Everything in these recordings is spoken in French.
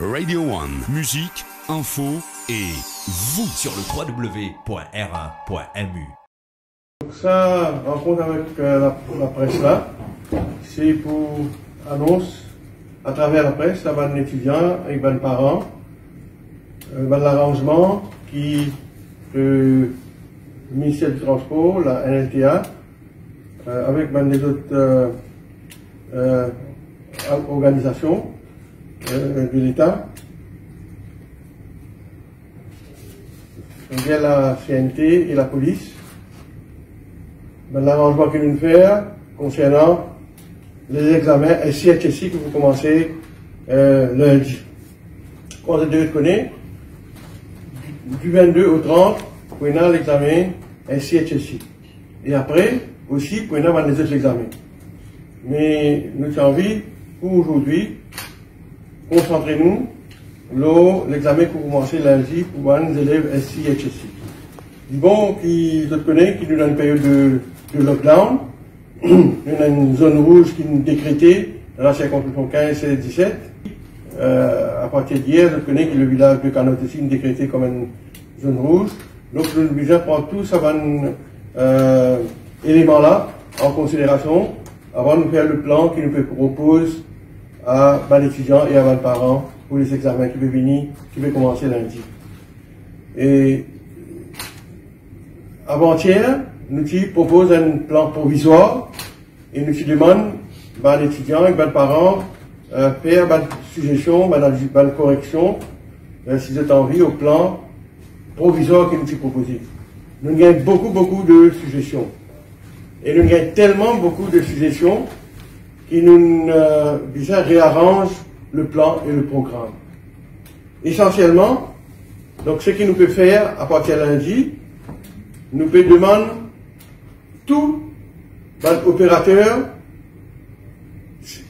Radio One. Musique, info et vous sur le www.r1.mu. Donc ça, rencontre avec la presse là, c'est pour annonce à travers la presse, à ban étudiants et ban parents, l'arrangement qui le ministère du Transport, la NLTA, avec les autres organisations de l'État, via la CNT et la police, l'arrangement que nous faisons concernant les examens SIHSI que vous commencez lundi. Comme vous devez connaître, du 22 au 30, vous avez l'examen SIHSI. Et après, aussi, vous avez les autres examens. Mais nous avons envie, pour aujourd'hui, concentrez-nous l'examen que vous commencez lundi pour les élèves SIHSI. Bon, qui vous connaissez, qui nous donne une période de lockdown. Nous avons une zone rouge qui nous décrétée dans la circonscription 15 et 17. À partir d'hier, vous connaissez que le village de Canotte aussi nous décrété comme une zone rouge. Donc, nous sommes obligés de prendre tous ces éléments-là en considération avant de faire le plan qui nous propose à l'étudiant et à les parents pour les examens qui vont venir, qui vont commencer lundi. Et avant-hier, nous proposons un plan provisoire et nous demandons à l'étudiant et aux parents faire des suggestions, des corrections, si vous avez envie, au plan provisoire que nous proposons. Nous avons beaucoup de suggestions. Et nous avons tellement beaucoup de suggestions qui nous réarrangent le plan et le programme. Essentiellement, donc ce qu'il nous peut faire à partir de lundi, nous peut demander tout opérateur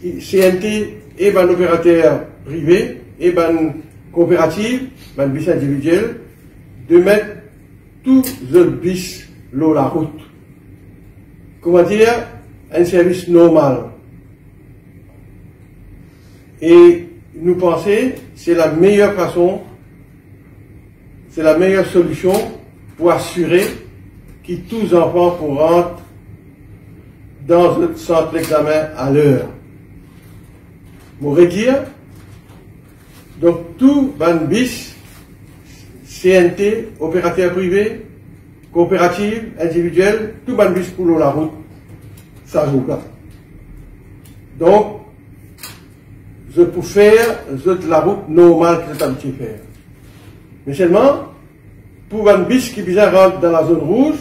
CNT et opérateur privé et coopérative, bus individuel, de mettre tous les bus sur la route. Comment dire, un service normal. Et nous pensons c'est la meilleure façon, c'est la meilleure solution pour assurer que tous les enfants pourront rentrer dans notre centre d'examen à l'heure. Pour redire, donc tout bis, CNT, opérateur privé, coopérative, individuelle, tout bis pour la route, ça joue là. Donc, je peux faire la route normale que je suis habitué à faire. Mais seulement, pour un bis qui vient rentrer dans la zone rouge,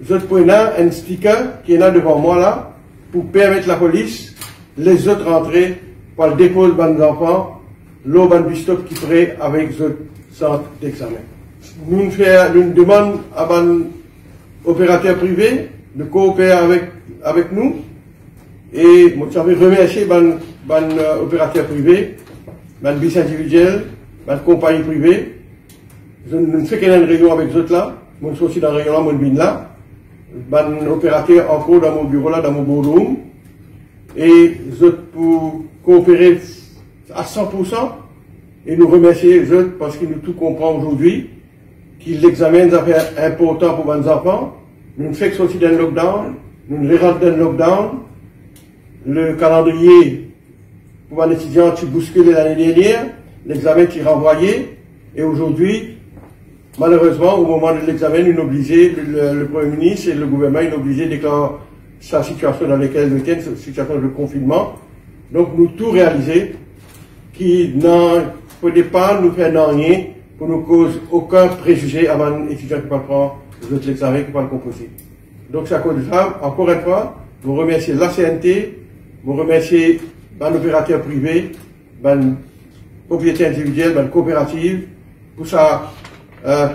je peux un sticker qui est là devant moi là, pour permettre à la police, les autres rentrer, pour le dépôt de nos enfants, l'eau bus stop qui est prêt avec le centre d'examen. Nous demandons à l'opérateur privé de coopérer avec nous et je veux remercier l'opérateur privé, le bus individuel, la compagnie privée. Je ne fais qu'une réunion avec eux là, je suis aussi dans la réunion là, je suis là. L'opérateur encore dans mon bureau là, dans mon boardroom. Et je pour coopérer à 100% et nous remercier les autres parce qu'ils nous tout comprennent aujourd'hui, qu'ils examinent des affaires importantes pour nos enfants. Nous ne faisons aussi d'un lockdown, nous les rentrons dans le lockdown. Le calendrier pour un étudiant qui bousculé l'année dernière, l'examen qui est renvoyé, et aujourd'hui, malheureusement, au moment de l'examen, nous obligés, le Premier ministre et le gouvernement, ils obligés de déclarer sa situation dans laquelle nous sommes, cette situation de confinement. Donc, nous tout réaliser, qui au départ, nous fait rien, pour nous cause aucun préjugé avant l'étudiant qui va prendre l'examen, qui va le composer. Donc, c'est à cause de ça, encore une fois, vous remerciez la CNT, vous remerciez l'opérateur privé, la propriété individuelle, la coopérative, pour sa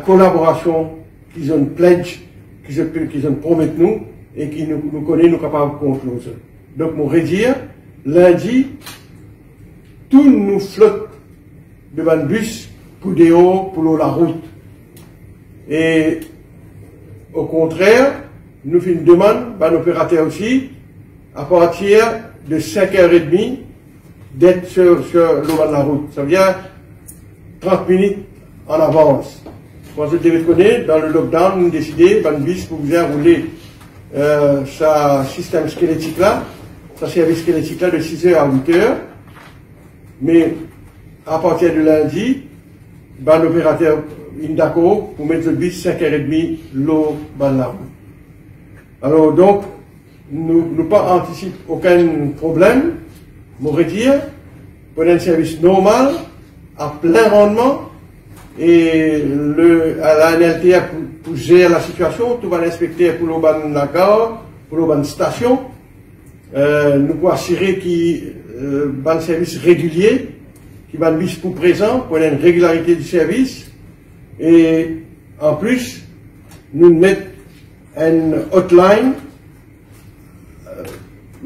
collaboration qu'ils ont pledge, qu'ils ont promis nous et qui nous connaissent, nous capables de conclure. Donc, mon redire, lundi, tout nous flotte devant le bus pour des hauts, pour la route. Et au contraire, nous faisons une demande à l'opérateur aussi, à partir de 5h30, d'être sur le bord de la route. Ça veut dire 30 minutes en avance. Quand vous devez connaître, dans le lockdown, nous avons décidé, dans le bus, pour vous rouler ce système squelettique là, ce service squelettique là de 6h à 8h. Mais à partir de lundi, l'opérateur est d'accord pour mettre le bus 5h30 l'eau dans la route. Alors donc, nous pas anticipe aucun problème, on va dire, pour un service normal, à plein rendement, et à la NLTA pour gérer la situation, tout va l'inspecter pour le la gare, pour le station, nous pouvons assurer qu'il y a un service régulier, qui va être pour présent, pour une régularité du service, et en plus, nous mettons une hotline.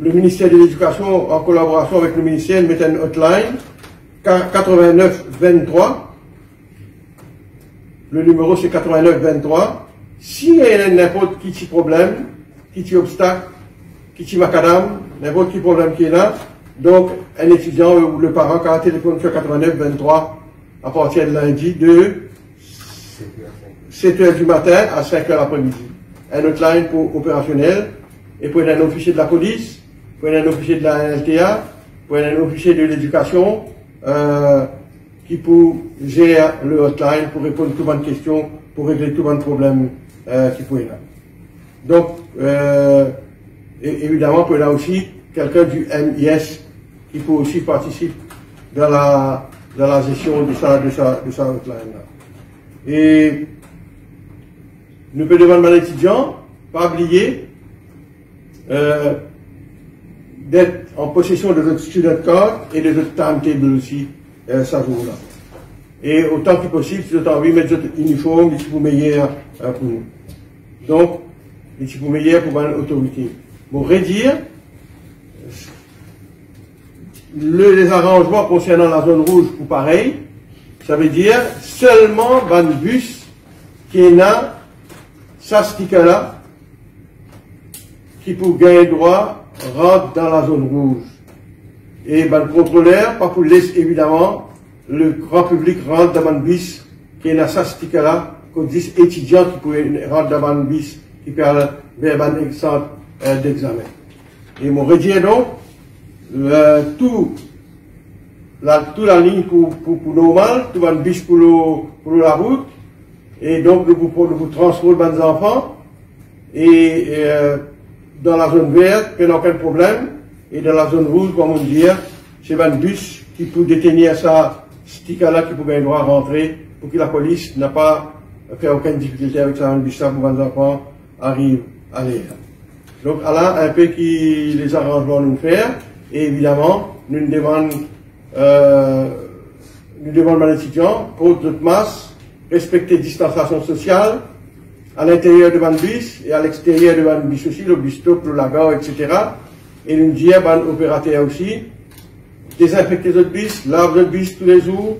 Le ministère de l'Éducation, en collaboration avec le ministère, met une hotline 8923. Le numéro c'est 8923. S'il y a n'importe qui problème, qui obstacle, qui macadam, n'importe qui problème qui est là, donc un étudiant ou le parent qui a un téléphone sur 8923 à partir de lundi de 7h du matin à 5h l'après-midi. Un hotline pour opérationnel et pour un officier de la police, pour un officier de la NLTA, pour un officier de l'éducation, qui peut gérer le hotline pour répondre à toutes les questions, pour régler tous les problèmes qui pourraient là. Donc, évidemment, pour là aussi, quelqu'un du MIS qui peut aussi participer dans la gestion de sa hotline là. Et nous pouvons demander à l'étudiant, pas oublier, d'être en possession de notre student card et de notre timetable aussi, ça jour-là. Et autant que possible, si vous avez envie de mettre votre uniforme, si vous meilleur pour nous. Donc, si vous meilleur pour l'autorité. Bon, redire, les arrangements concernant la zone rouge ou pareil, ça veut dire seulement dans le bus qui est là, ça sticker-là, qui pour gagner droit rentre dans la zone rouge. Et le contrôleur, pas pour laisser évidemment, le grand public rentre dans le bus qui est là, ça sticker-là, qu'on dit étudiants qui pourraient rentrer dans le bus qui peut aller vers un centre d'examen. Et mon redire donc, toute la ligne pour normal, tout le bus pour la route, et donc nous vous transportons les enfants, et dans la zone verte, il n'y a aucun problème, et dans la zone rouge, comme on dit, c'est un bus qui peut détenir ça, sticker-là qui peut bien droit rentrer, pour que la police n'a pas fait aucune difficulté avec ça, un bus là pour les enfants arrivent à l'air. Donc, là, un peu qui les arrangements nous faire, et évidemment, nous demandons à l'étudiant, porte notre masque, respecter la distanciation sociale, à l'intérieur de le bus et à l'extérieur de le bus aussi, le bus stop, le lagar, etc. Et nous disons à l'opérateur aussi, désinfecter notre bus, lave notre bus tous les jours,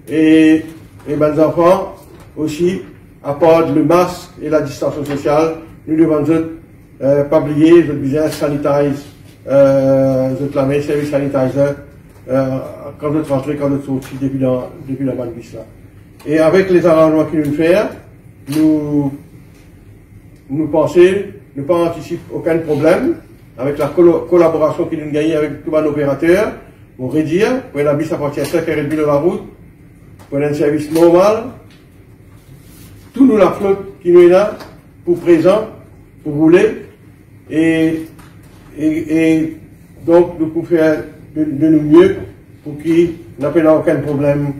et les enfants aussi, à part le masque et la distanciation sociale, nous devons pas oublier, notre business sanitize, la main, service sanitizer, quand nous rentrons, quand nous sortons depuis la bus là. Et avec les arrangements qu'ils nous font, nous pensons, nous pas anticiper aucun problème, avec la collaboration qu'ils nous gagnent avec tous les opérateurs, on redire, pour la bus à partir de 5h30 de la route, pour un service normal, tout nous la flotte qui nous est là, pour présent, pour rouler, et donc nous pouvons faire de nous mieux pour qu'il n'ait pas aucun problème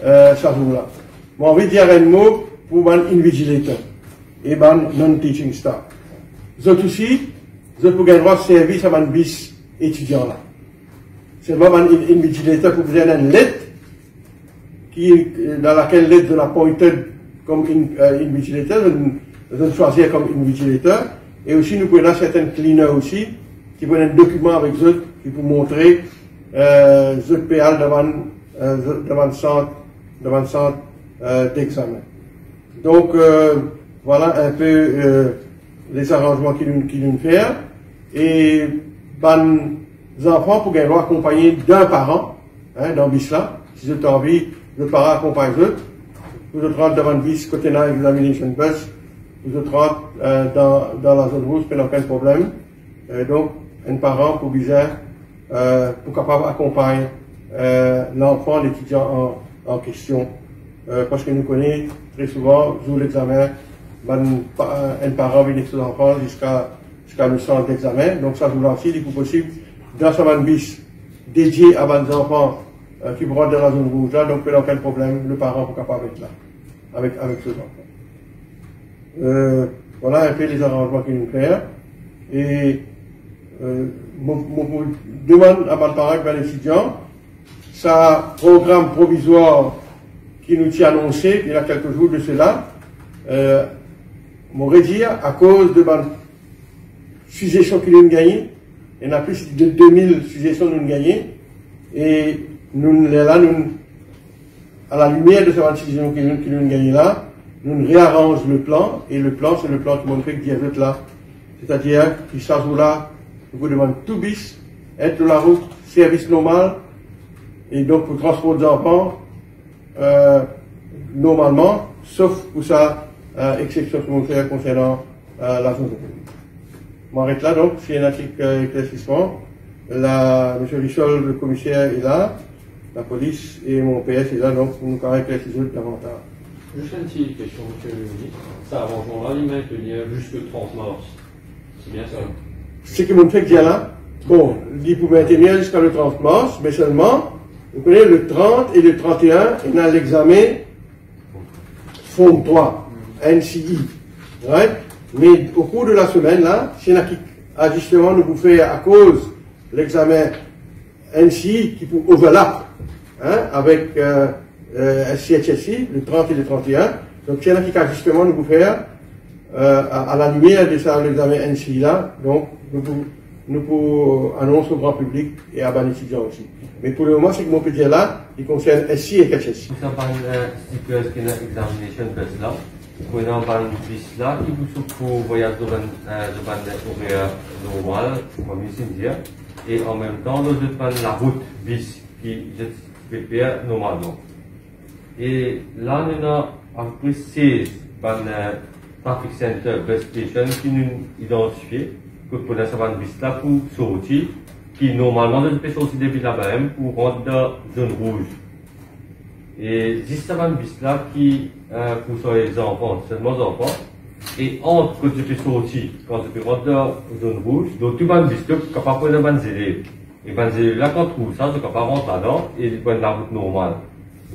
ça jour-là. J'ai envie de dire un mot pour un invigilator et un non-teaching staff. Vous aussi, vous pouvez gagner droit de service à un bis étudiant là. C'est vraiment un invigilator pour vous donner une lettre dans laquelle lettre de la pointed comme invigilator, vous choisir comme invigilator. Et aussi, nous pouvons avoir certains cleaners aussi, qui prennent un document avec eux, qui vous montrer, eux PL devant le centre d'examen. Donc, voilà un peu les arrangements qu'ils nous font. Et, enfants pour gagner accompagné d'un parent, hein, dans bis là. Si vous avez envie, le parent accompagne eux. Vous êtes rentré devant le bis, côté là, examination bus. Vous êtes rentré dans la zone rouge, pas aucun problème. Donc, un parent pour bizarre, pour capable accompagner l'enfant, l'étudiant en question. Parce que nous connaissons très souvent, jour l'examen, un parent vient avec ses enfants jusqu'à le centre d'examen. Donc, ça vous lance, il est possible, dans sa van bis, dédié à vos enfants qui vont dans la zone rouge là, donc pas aucun problème, le parent est capable d'être là, avec ses enfants. Voilà un peu les arrangements qui nous clairs. Et mon demande à Baltarac vers l'étudiant, ça programme provisoire qui nous tient annoncé il y a quelques jours de cela, m'aurait dit à cause de la suggestion qu'il a gagné, il y en a plus de 2000 suggestions nous gagné, et nous là, à la lumière de ces suggestions qu'il nous gagné là, nous réarrange le plan, et le plan, c'est le plan qui montre que diabète là. C'est-à-dire, qu'il s'ajoute là, vous demande tout bis, être de la route, service normal, et donc pour transport des enfants, normalement, sauf pour ça, exception que vous faites concernant la zone de pays. Je m'arrête là, donc, c'est un article éclaircissement. M. Richol, le commissaire, est là, la police et mon PS est là, donc, pour nous éclaircir davantage. Juste une petite question, M. le ministre. Ça arrangement-là, il maintenir jusqu'au 30 mars. C'est bien ça? Ce que mon fait dire là, bon, il peut maintenir jusqu'à le 30 mars, mais seulement, vous connaissez, le 30 et le 31, il y a l'examen Forme 3, NCI. Right? Mais au cours de la semaine, là, s'il y en a qui, ajustement, nous vous fait à cause l'examen NCI qui peut overlap, hein, avec SCHSI, le 30 et le 31. Donc, s'il y en a qui, ajustement, nous vous faire à la lumière de ça, l'examen NCI là, donc, nous pouvons annoncer au grand public et à les étudiants aussi. Mais pour le moment, ce que mon peut dire là, il concerne SI et KHSI. Ça parle de examination bus là. Pour une bus là, qui vous pour voyager de horaire normal, comme ici dire, et en même temps, nous avons la route bus qui je prépare normalement. Et là, nous avons en plus 16 traffic center bus station qui nous identifient que pour la savane bus là pour sortir, qui normalement ne peut sortir depuis là-bas pour rentrer dans la zone rouge. Et 10 savanes bis là qui, pour les enfants, seulement les enfants, et entre que tu peux sortir, quand tu peux rentrer dans la zone rouge, donc tu vas bis là, capable de prendre les élèves. Et les élèves là, quand tu trouves ça, tu capable de rentrer là-dedans et de prendre la route normale.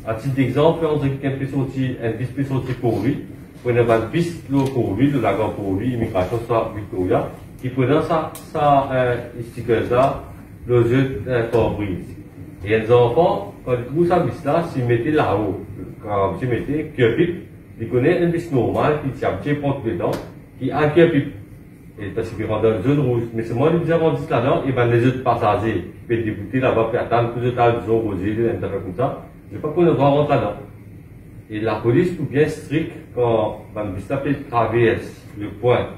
À titre d'exemple, on dirait que quelqu'un peut sortir, un bis peut sortir pour lui, pour une bis pour lui, de la gare pour lui, immigration soit Victoria, qui prenant ça, sticker là, le jeu pare-brise. Et les enfants, quand ils trouvent ça bis là, s'ils mettaient là-haut, quand ils mettaient cure-pipe, ils connaissent un bis normal qui tient un petit porte dedans, qui a un cure-pipe. Et parce qu'ils rentrent dans la zone rouge. Mais c'est moi qui disais, on dit là-dedans, et ben les autres passagers, qui peuvent débouter là-bas, puis attendre que les autres zone rosée, des intérêts comme ça, je ne sais pas qu'on doit rentrer là-dedans. Et la police est bien stricte quand le bis là peut traverser le point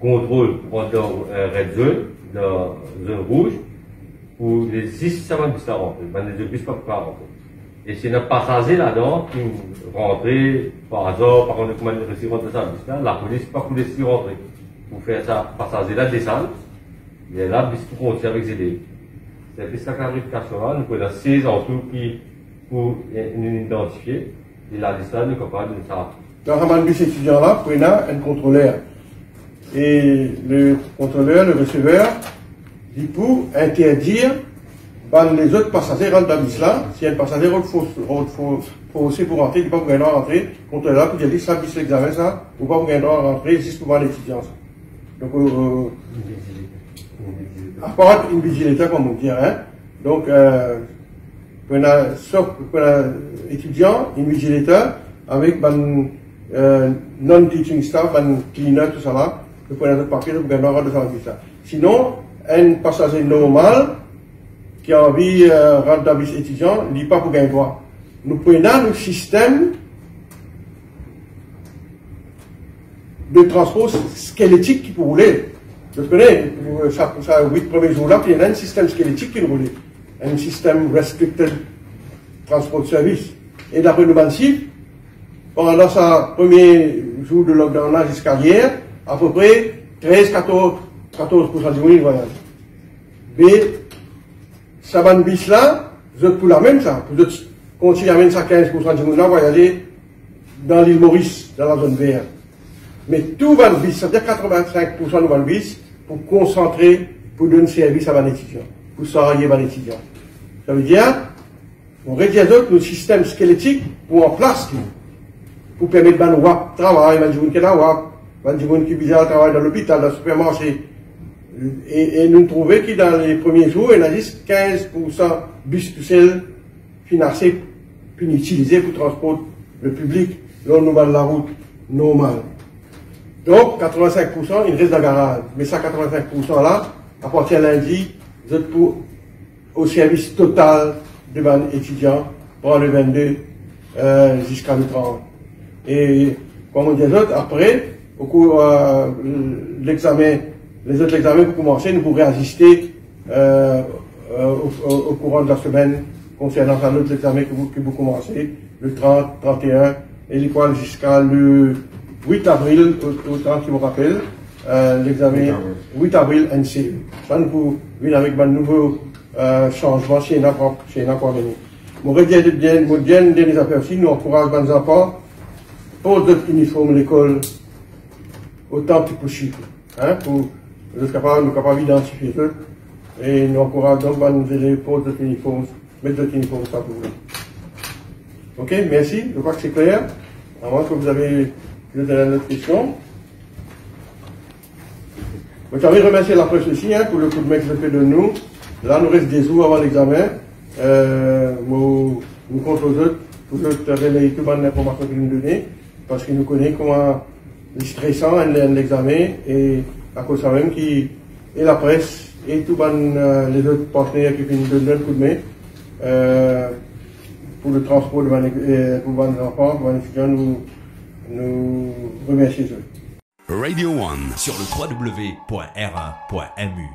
contrôle pour rentrer dans red zone, dans la zone rouge, pour les 6 semaines bis là rentrer. Les autres bis pas pouvoir rentrer. Et c'est un passager là-dedans qui rentre par hasard, par contre, comment il réussit à rentrer dans sa bis là, la police pas pour laisser rentrer. Pour faire ça, passager là, descendre, et là, bis pour continuer avec les élèves. C'est plus la clarification là, nous avons 16 en tout qui, pour nous identifier, et là, descendre, nous sommes capables de ça. Dans un bus étudiant là, il y a un contrôleur. Et le contrôleur, le receveur, dit pour interdire les autres passagers rentrent dans le bus là, si un passager faussé pour rentrer, il ne peut pas pouvoir rentrer, le contrôleur pour dire ça, bus l'examen ça, ou pas pouvoir rentrer, juste pour voir l'étudiant ça. Donc, à part une vigilité, comme on dit, hein. Donc, sauf pour l'étudiant, une vigilité, avec non-teaching staff, cleaner, tout ça là, le point de papier, pour gagner rentrer dans le bus là. Sinon, un passager normal, qui a envie de rentrer dans le bus étudiant, il n'est pas pour gagner droit. Nous prenons le système de transport squelettique qui peut rouler. Je connais, ça 8 premiers jours-là, puis il y a un système squelettique qui roulait. Un système Restricted Transport Service. Et d'après le massif, pendant sa premier jour de lockdown-là jusqu'à hier, à peu près 13-14% du monde voyage. Mais, ça va bis là, vous êtes pour la même ça. Vous êtes continuez à amener ça 15% du monde là voyager dans l'île Maurice, dans la zone verte. Mais tout va le bis, c'est-à-dire 85% de va le bis pour concentrer, pour donner service à les étudiants, pour s'arranger les étudiants. Ça veut dire, on réduit nos systèmes squelettiques pour en place, pour permettre de travailler, de gens qui travaillent dans l'hôpital, dans le supermarché. Et nous trouvons que dans les premiers jours, il y a juste 15% bus tout seul financés, puis utilisés pour transporter le public, là nous allons la route normale. Donc, 85%, il reste dans le garage. Mais ça, 85% là, à partir de lundi, vous êtes au service total de étudiants pour le 22 jusqu'à le 30. Et, comme on dit après, au cours de l'examen, les autres examens pour commencer, nous pourrons assister au courant de la semaine concernant un autre examen que vous commencez, le 30, 31, et l'école jusqu'à le 8 avril, autant que je me rappelle, l'examen 8 avril NC. Ça, nous pouvons venir avec un nouveau changement chez n'importe venir. Mon dernier aperçu, nous encourageons les enfants pour d'autres uniformes l'école autant que possible. Hein, pour nous capables d'identifier eux. Et nous encourageons donc nos élèves pour d'autres uniformes, mettre d'autres uniformes ça pour vous. Ok, merci, je crois que c'est clair. À moins que vous avez une autre question. Je vais remercier la presse aussi pour le coup de main que fait de nous. Là, nous reste des jours avant l'examen. Nous comptons aux autres pour relayer toute l'information que nous donnons, parce que nous connaissons comment c'est stressant l'examen et à cause de ça même qui et la presse et tous les autres partenaires qui nous donnent un coup de main pour le transport de pour les enfants, pour les étudiants, nous remercions eux. Radio One sur le www.r1.mu.